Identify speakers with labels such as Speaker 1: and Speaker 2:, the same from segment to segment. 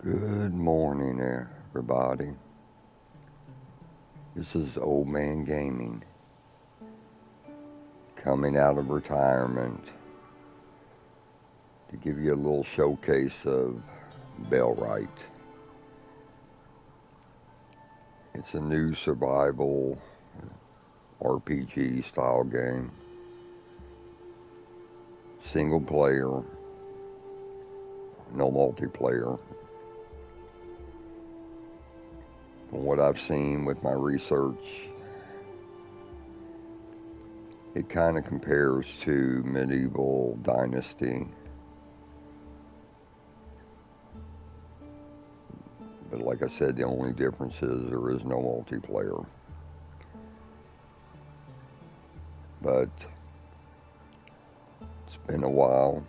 Speaker 1: Good morning, everybody. This is Old Man Gaming, coming out of retirement to give you a little showcase of Bellwright. It's a new survival RPG style game, single player, no multiplayer. From what I've seen with my research, it kind of compares to Medieval Dynasty, but like I said, the only difference is there is no multiplayer. But it's been a while.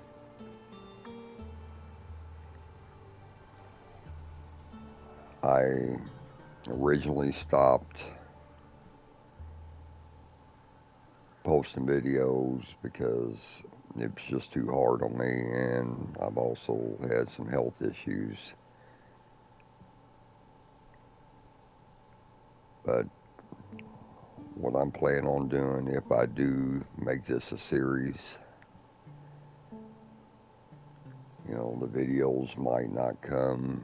Speaker 1: I originally stopped posting videos because it was just too hard on me, and I've also had some health issues. But what I'm planning on doing, if I do make this a series, the videos might not come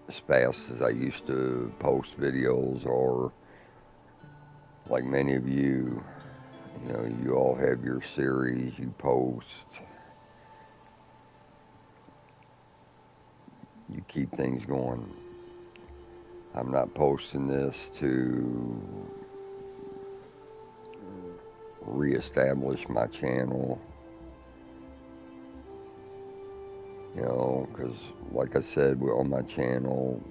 Speaker 1: as fast as I used to post videos, or like many of you, you all have your series you post, you keep things going. I'm not posting this to reestablish my channel, because like I said, on my channel,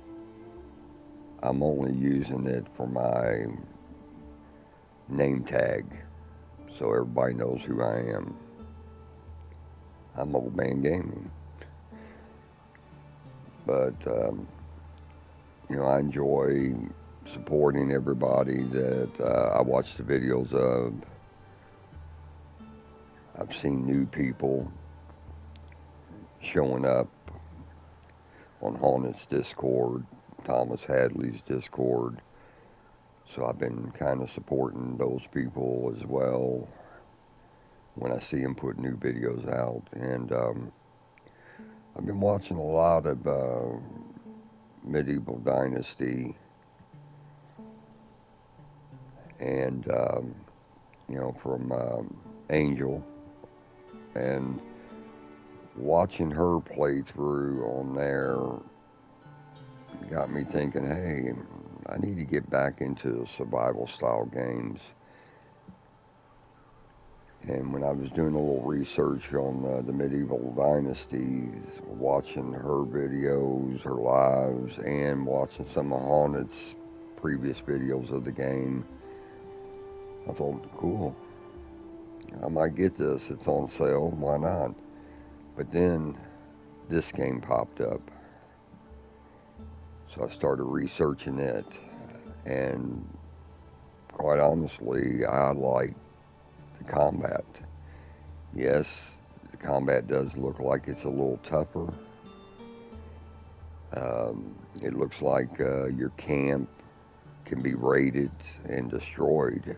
Speaker 1: I'm only using it for my name tag, so everybody knows who I am. I'm Old Man Gaming. But, I enjoy supporting everybody that I watch the videos of. I've seen new people showing up on Haunted's Discord, Thomas Hadley's Discord. So I've been kind of supporting those people as well when I see them put new videos out. And I've been watching a lot of Medieval Dynasty, and from Angel, and watching her play through on there got me thinking, hey, I need to get back into survival style games. And when I was doing a little research on the medieval dynasties, watching her videos, her lives, and watching some of Haunted's previous videos of the game, I thought, cool, I might get this. It's on sale, why not? But then this game popped up. So I started researching it, and quite honestly, I like the combat. Yes, the combat does look like it's a little tougher. It looks like your camp can be raided and destroyed.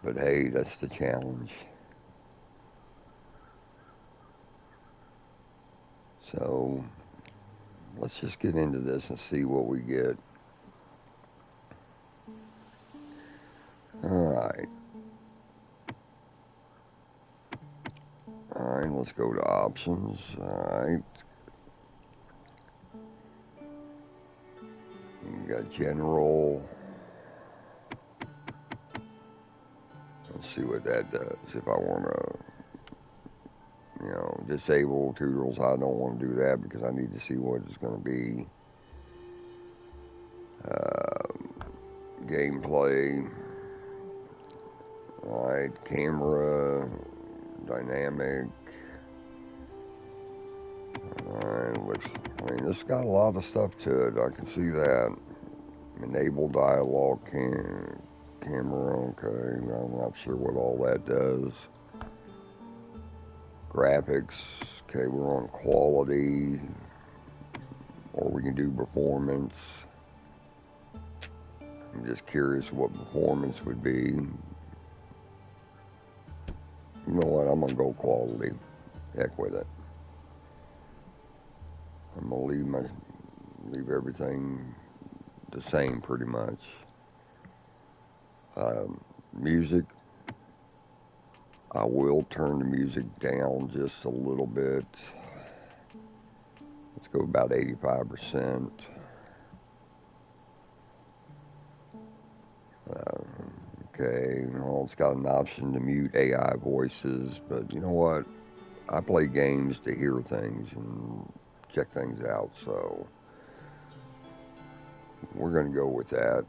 Speaker 1: But hey, that's the challenge. So let's just get into this and see what we get. All right. All right, let's go to options. All right. You got general. Let's see what that does. If I want to, disable tutorials, I don't want to do that because I need to see what it's going to be. Gameplay. All right, camera, dynamic. All right, this got a lot of stuff to it. I can see that. Enable dialogue camera. Okay, I'm not sure what all that does. Graphics, Okay, we're on quality, or we can do performance. I'm just curious what performance would be. You know what? I'm gonna go quality. Heck with it. I'm gonna leave everything the same pretty much. Music. I will turn the music down just a little bit. Let's go about 85%. Okay, well, it's got an option to mute AI voices, but you know what? I play games to hear things and check things out, so we're going to go with that.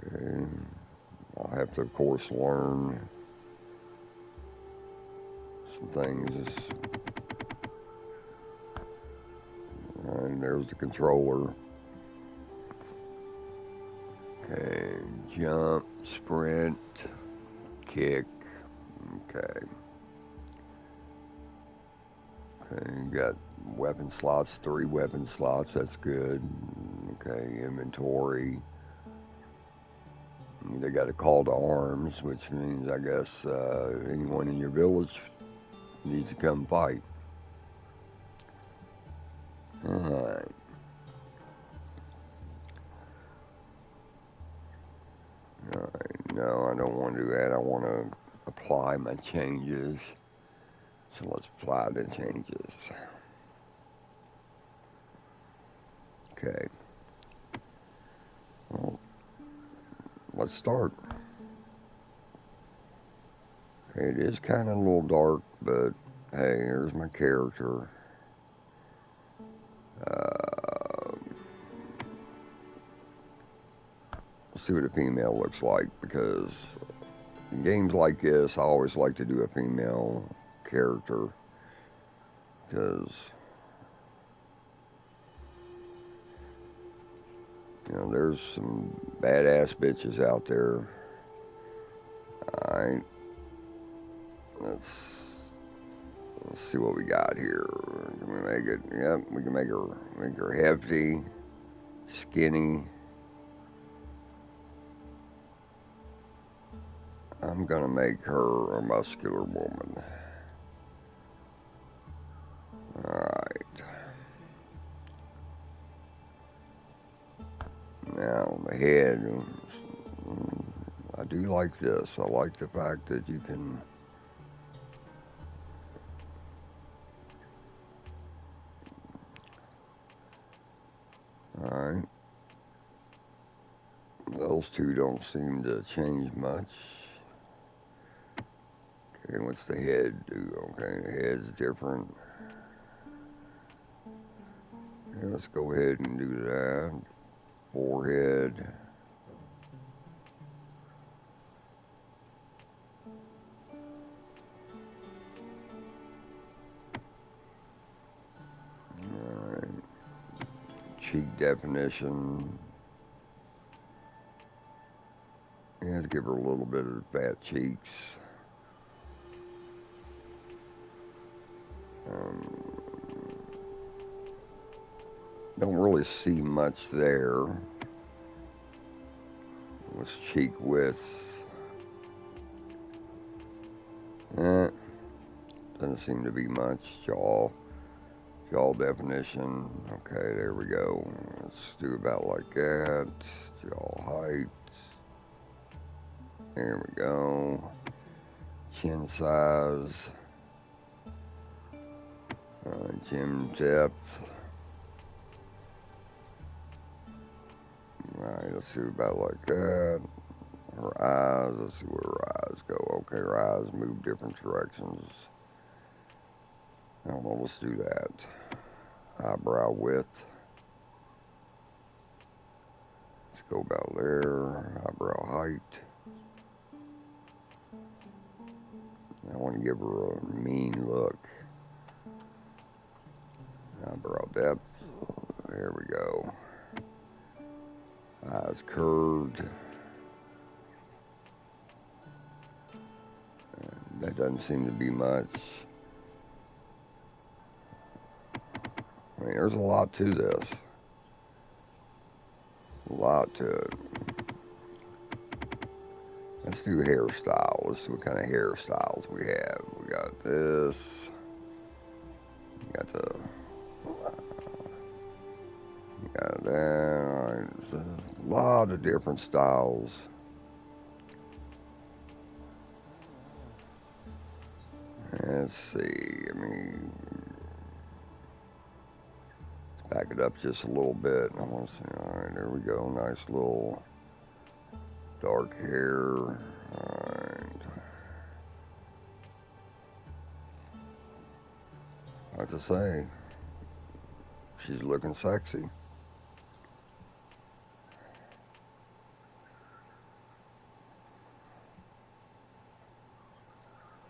Speaker 1: Okay, I'll have to, of course, learn some things. And there's the controller. Okay, jump, sprint, kick. Okay. Okay, you got weapon slots, 3 weapon slots. That's good. Okay, inventory. They got a call to arms, which means I guess anyone in your village needs to come fight. All right. All right. No, I don't want to do that. I want to apply my changes. So let's apply the changes. Okay. Well, let's start. Okay, it is kind of a little dark, but hey, here's my character. Let's see what a female looks like, because in games like this, I always like to do a female character, because there's some badass bitches out there. All right, let's see what we got here. Can we make it? Yep, we can make her hefty, skinny. I'm gonna make her a muscular woman. All right. Now the head. I do like this. I like the fact that you can. All right. Those two don't seem to change much. Okay, what's the head do? Okay, the head's different. Okay, let's go ahead and do that. Forehead. Alright. Cheek definition. Yeah, to give her a little bit of fat cheeks. Don't really see much there. What's cheek width? Doesn't seem to be much. Jaw definition. Okay, there we go. Let's do about like that. Jaw height. There we go. Chin size. Chin depth. Alright, let's do about like that. Her eyes, let's see where her eyes go. Okay, her eyes move different directions. I don't know, let's do that. Eyebrow width. Let's go about there. Eyebrow height. I want to give her a mean look. Eyebrow depth. There we go. Eyes curved. That doesn't seem to be much. I mean, there's a lot to this. A lot to it. Let's do hairstyle. Let's see what kind of hairstyles we have. We got this. We got the. We got that. All right. There's a lot of different styles. Let's see. I mean, let's back it up just a little bit. I want to see. All right, there we go. Nice little dark hair. All right. Hard to say. She's looking sexy.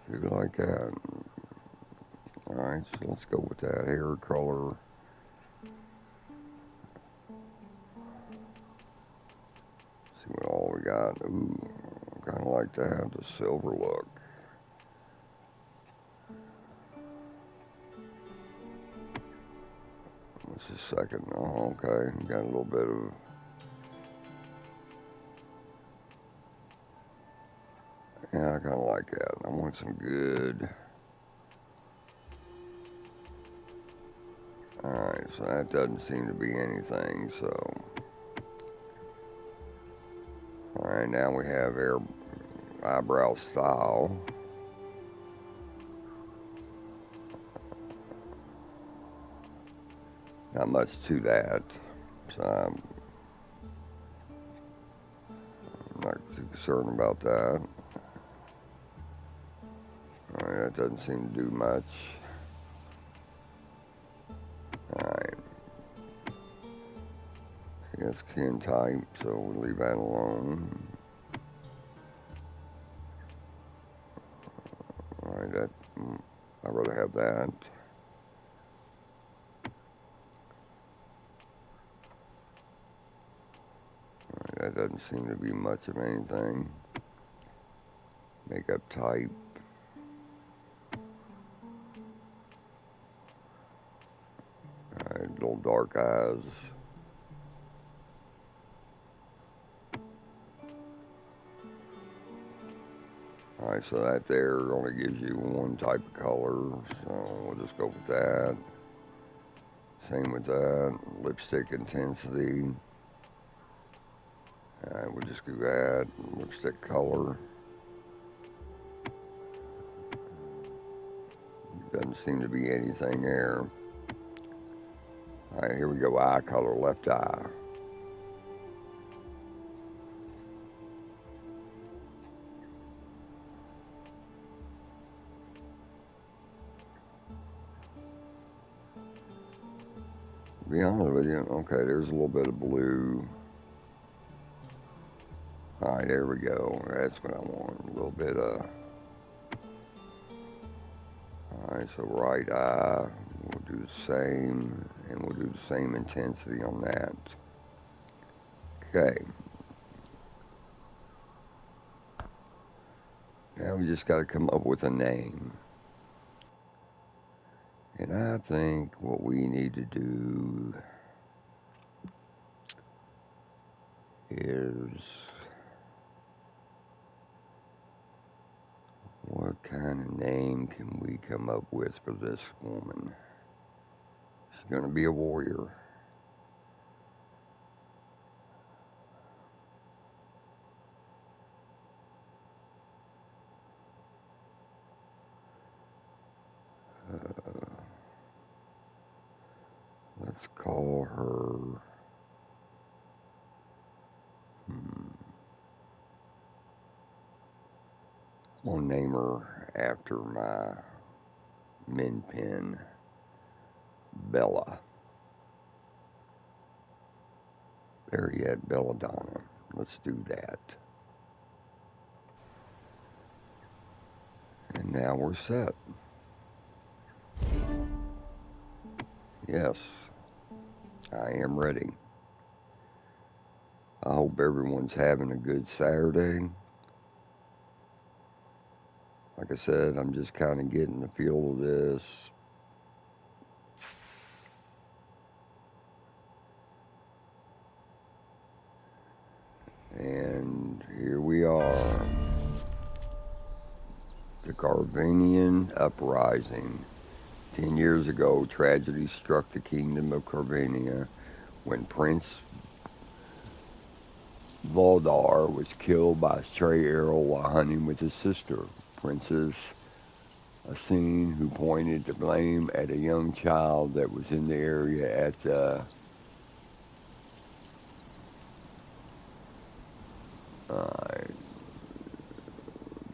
Speaker 1: You like that? All right, so let's go with that hair color. See what all we got. Ooh, kind of like that, the silver look. What's the second? Oh, okay. Got a little bit of. Yeah, I kind of like that. I want some good. Alright, so that doesn't seem to be anything, so. Alright, now we have eyebrow style. Not much to that, so I'm not too concerned about that. Alright, that doesn't seem to do much. Alright. That's kin type, so we'll leave that alone. Alright, I'd rather have that. Alright, that doesn't seem to be much of anything. Makeup type. Alright, little dark eyes. Alright, so that there only gives you one type of color, so we'll just go with that. Same with that. Lipstick intensity. Alright, we'll just do that. Lipstick color. Doesn't seem to be anything there. Alright, here we go. Eye color, left eye. To be honest with you, okay, there's a little bit of blue. Alright, there we go. That's what I want. A little bit of. Alright, so right eye. We'll do the same. And we'll do the same intensity on that. Okay. Now we just got to come up with a name. And I think what we need to do is, what kind of name can we come up with for this woman? She's going to be a warrior. Let's call her. I'm going to name her after my min pin, Bella. There yet, Belladonna. Let's do that. And now we're set. Yes, I am ready. I hope everyone's having a good Saturday. Like I said, I'm just kind of getting the feel of this. And here we are. The Carvanian Uprising. 10 years ago, tragedy struck the kingdom of Carvania when Prince Voldar was killed by a stray arrow while hunting with his sister, Princess Asin, who pointed the blame at a young child that was in the area at the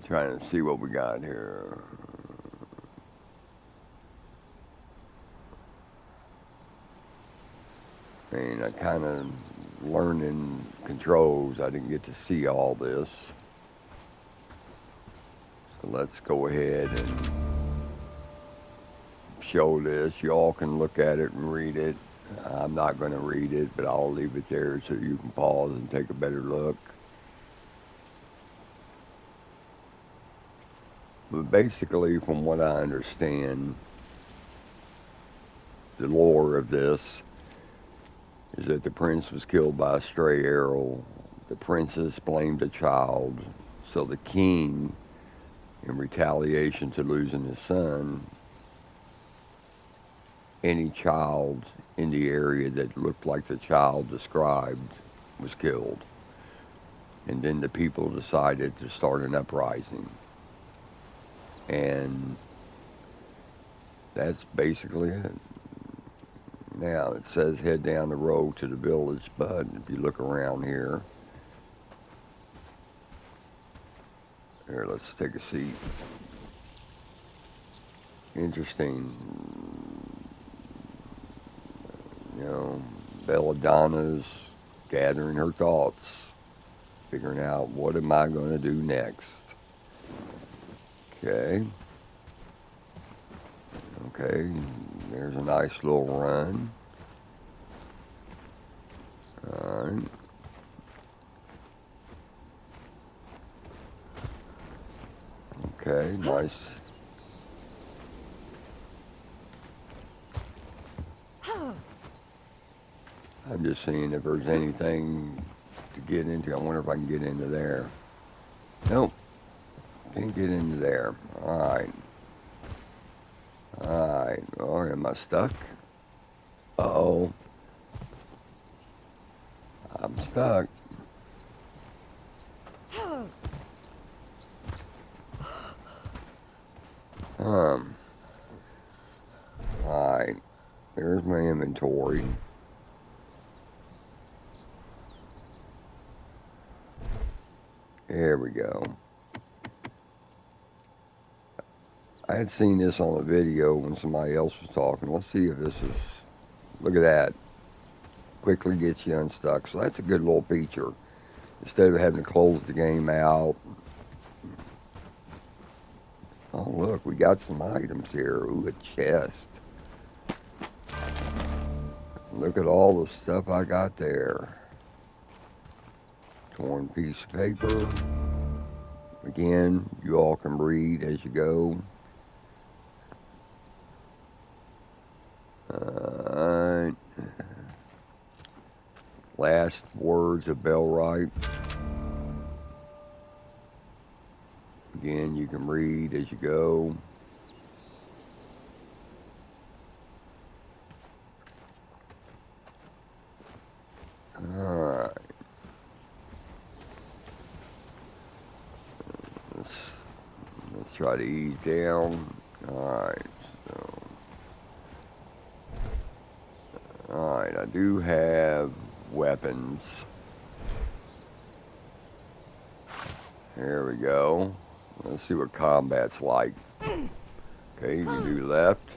Speaker 1: trying to see what we got here. I mean, I kind of learning controls. I didn't get to see all this. So let's go ahead and show this. Y'all can look at it and read it. I'm not going to read it, but I'll leave it there so you can pause and take a better look. But basically, from what I understand, the lore of this is that the prince was killed by a stray arrow. The princess blamed the child, so the king, in retaliation to losing his son, any child in the area that looked like the child described was killed. And then the people decided to start an uprising. And that's basically it. Now, it says head down the road to the village, but if you look around here, let's take a seat. Interesting. You know, Belladonna's gathering her thoughts, figuring out what am I going to do next. Okay. Okay, there's a nice little run. Alright. Okay, nice. I'm just seeing if there's anything to get into. I wonder if I can get into there. Nope, can't get into there. Alright. Alright, oh, am I stuck? Uh-oh. I'm stuck. Alright, there's my inventory. There we go. I had seen this on a video when somebody else was talking. Let's see if this is... Look at that. Quickly gets you unstuck. So that's a good little feature. Instead of having to close the game out. Oh, look, we got some items here. Ooh, a chest. Look at all the stuff I got there. Torn piece of paper. Again, you all can read as you go. Last words of Bellwright. Again, you can read as you go. Alright. Let's try to ease down. Alright, so. Alright, I do have weapons. There we go. Let's see what combat's like. Okay, you can do left.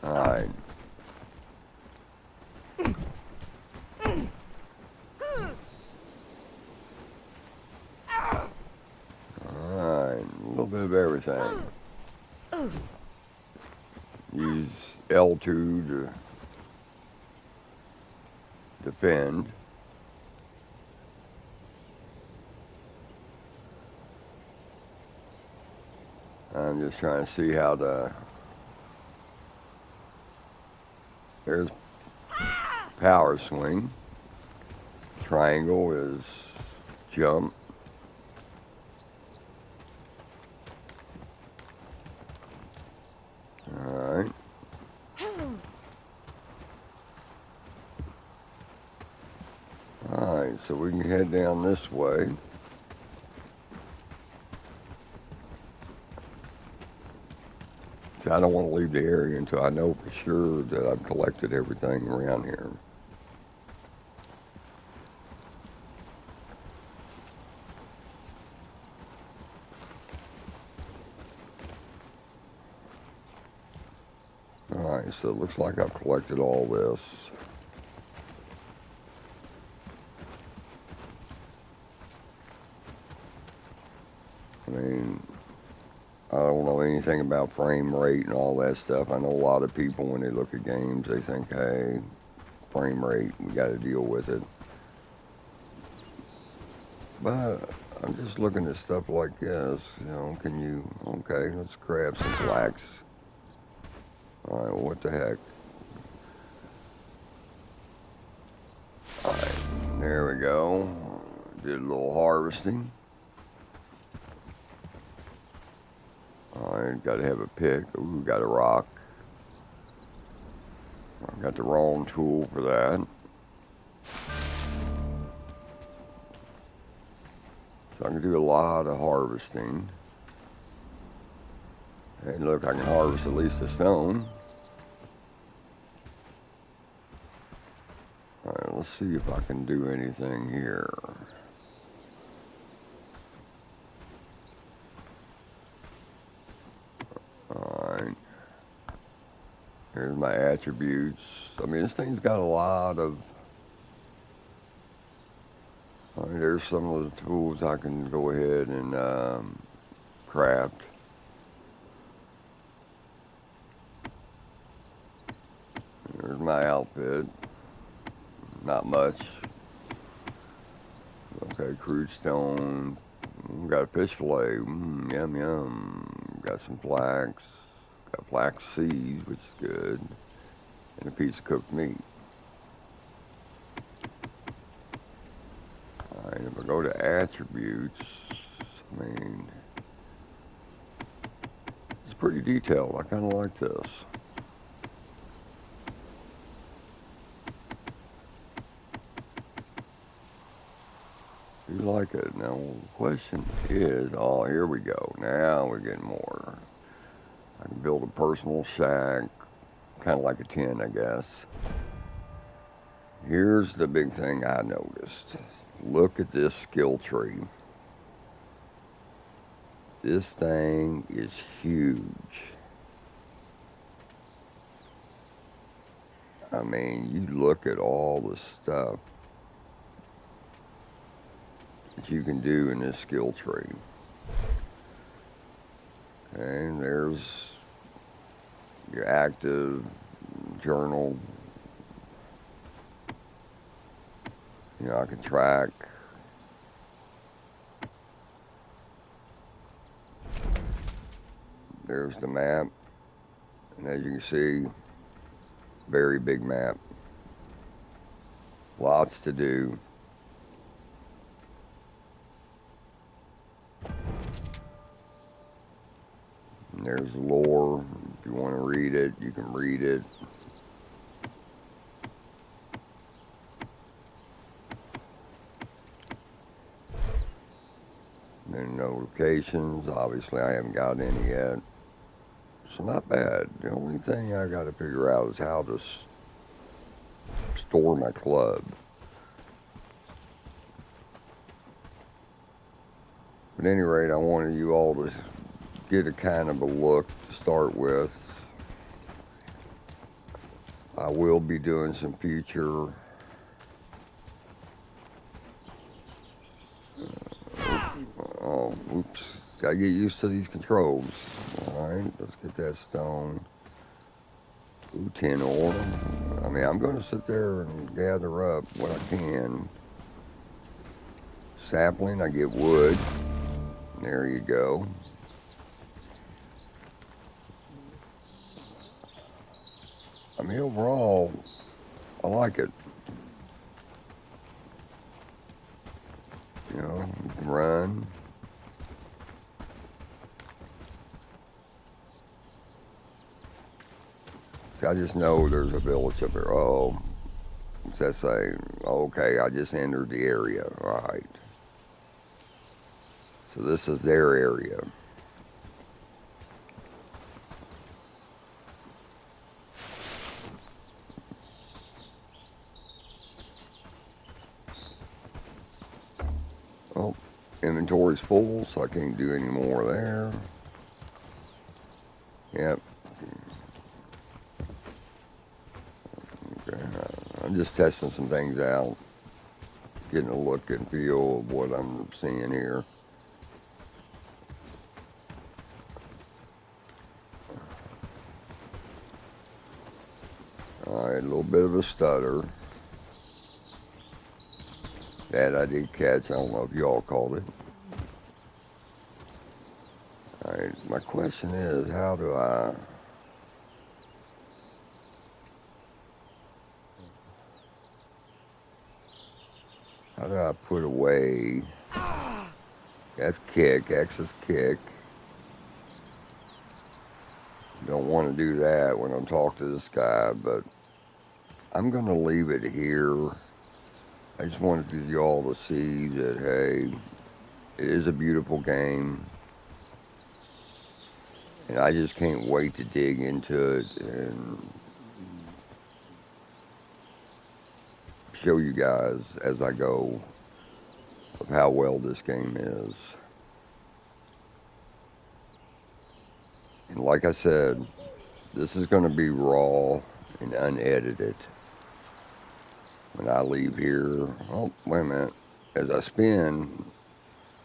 Speaker 1: Alright. Alright, a little bit of everything. Use L2 to defend. I'm just trying to see how to. There's power swing. Triangle is jump. Alright. Alright, so we can head down this way. I don't want to leave the area until I know for sure that I've collected everything around here. Alright, so it looks like I've collected all this. I mean, I don't know anything about frame rate and all that stuff. I know a lot of people, when they look at games, they think, hey, frame rate, we got to deal with it. But I'm just looking at stuff like this. You know, can you, okay, let's grab some flax. Alright, well, what the heck? Alright, there we go. Did a little harvesting. Alright, gotta have a pick. Ooh, got a rock. I got the wrong tool for that. So I can do a lot of harvesting. And look, I can harvest at least a stone. Alright, let's see if I can do anything here. Alright. Here's my attributes. I mean, this thing's got a lot of... Alright, there's some of the tools I can go ahead and craft. There's my outfit. Not much. Okay, crude stone. Got a fish fillet. Yum yum. Got some flax. Got flax seeds, which is good. And a piece of cooked meat. Alright, if I go to attributes, I mean, it's pretty detailed. I kind of like this. You like it. Now, the question is, oh, here we go. Now we're getting more. I can build a personal shack, kind of like a tent, I guess. Here's the big thing I noticed. Look at this skill tree. This thing is huge. I mean, you look at all the stuff that you can do in this skill tree. And there's your active journal. You know, I can track. There's the map. And as you can see, very big map. Lots to do. And there's lore. If you want to read it, you can read it. And then notifications. Obviously, I haven't got any yet. So not bad. The only thing I got to figure out is how to store my club. But at any rate, I wanted you all to get a kind of a look to start with. I will be doing some future oh, oops. Gotta get used to these controls. Alright, let's get that stone. Ooh, 10 ore. I mean, I'm going to sit there and gather up what I can. Sapling, I get wood. There you go. I mean, overall, I like it. You know, you can run. See, I just know there's a village up there. Oh, what's that say? Okay, I just entered the area. All right. So this is their area. Oh, inventory's full, so I can't do any more there. Yep. Okay. I'm just testing some things out, getting a look and feel of what I'm seeing here. All right, a little bit of a stutter. That I did catch. I don't know if y'all called it. All right, my question is, how do I put away? That's kick. X is kick. Don't want to do that when I'm talking to this guy, but I'm gonna leave it here. I just wanted y'all to see that hey, it is a beautiful game, and I just can't wait to dig into it and show you guys as I go of how well this game is. And like I said, this is going to be raw and unedited. When I leave here, oh, wait a minute. As I spin,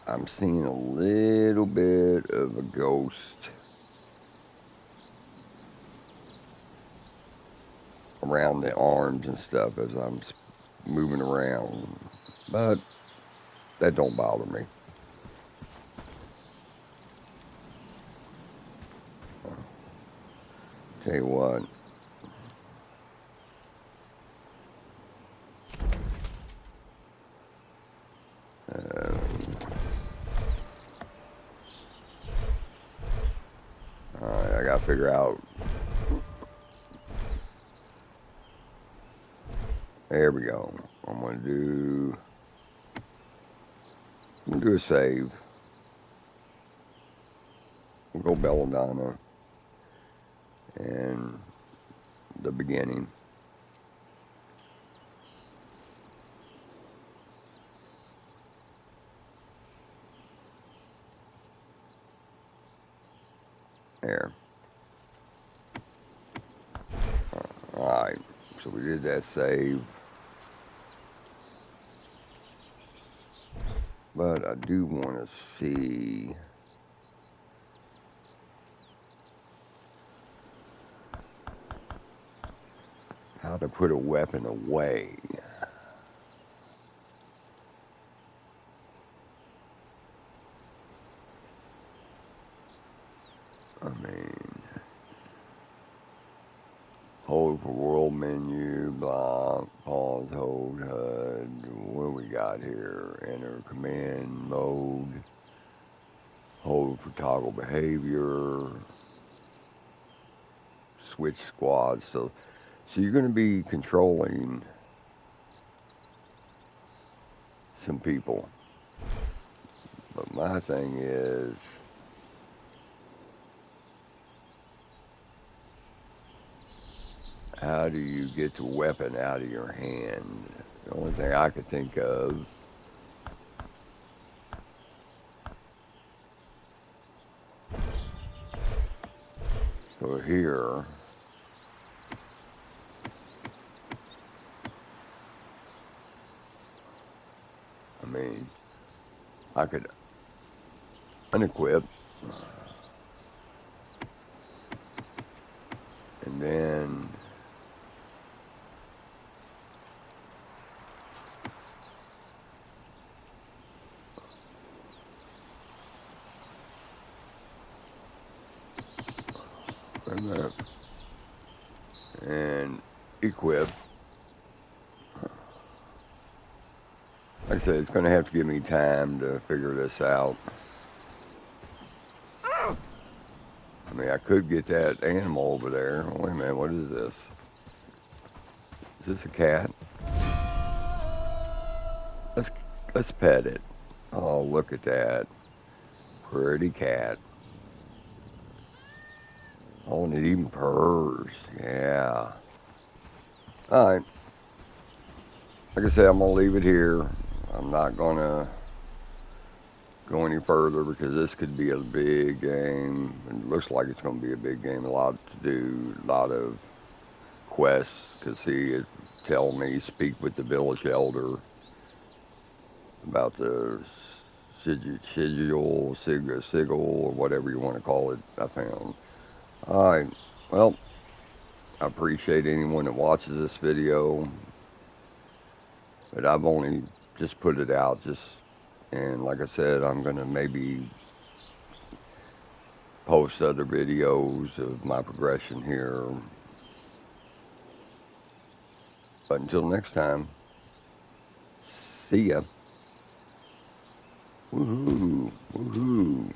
Speaker 1: I'm seeing a little bit of a ghost around the arms and stuff as I'm moving around. But that don't bother me. Tell you what, uh, all right, I gotta figure out. There we go. I'm gonna do a save. We'll go Belladonna and the beginning. There. All right. So we did that save. But I do want to see how to put a weapon away. I mean, hold for world menu, block, pause, hold HUD. What do we got here? Enter command mode, hold for toggle behavior, switch squads. So you're going to be controlling some people. But my thing is, how do you get the weapon out of your hand? The only thing I could think of, so here, I mean, I could unequip and then and equip. Like I said, it's going to have to give me time to figure this out. I mean, I could get that animal over there. Wait a minute, what is this? Is this a cat? Let's let's pet it. Oh, look at that pretty cat. Oh, and it even purrs. Yeah. All right. Like I said, I'm gonna leave it here. I'm not gonna go any further because this could be a big game. It looks like it's gonna be a big game. A lot to do. A lot of quests. Cause see, it tell me speak with the village elder about the sigil, or whatever you want to call it. I found. All right. Well, I appreciate anyone that watches this video, but I've only just put it out. And like I said, I'm gonna maybe post other videos of my progression here. But until next time, see ya. Woohoo! Woohoo!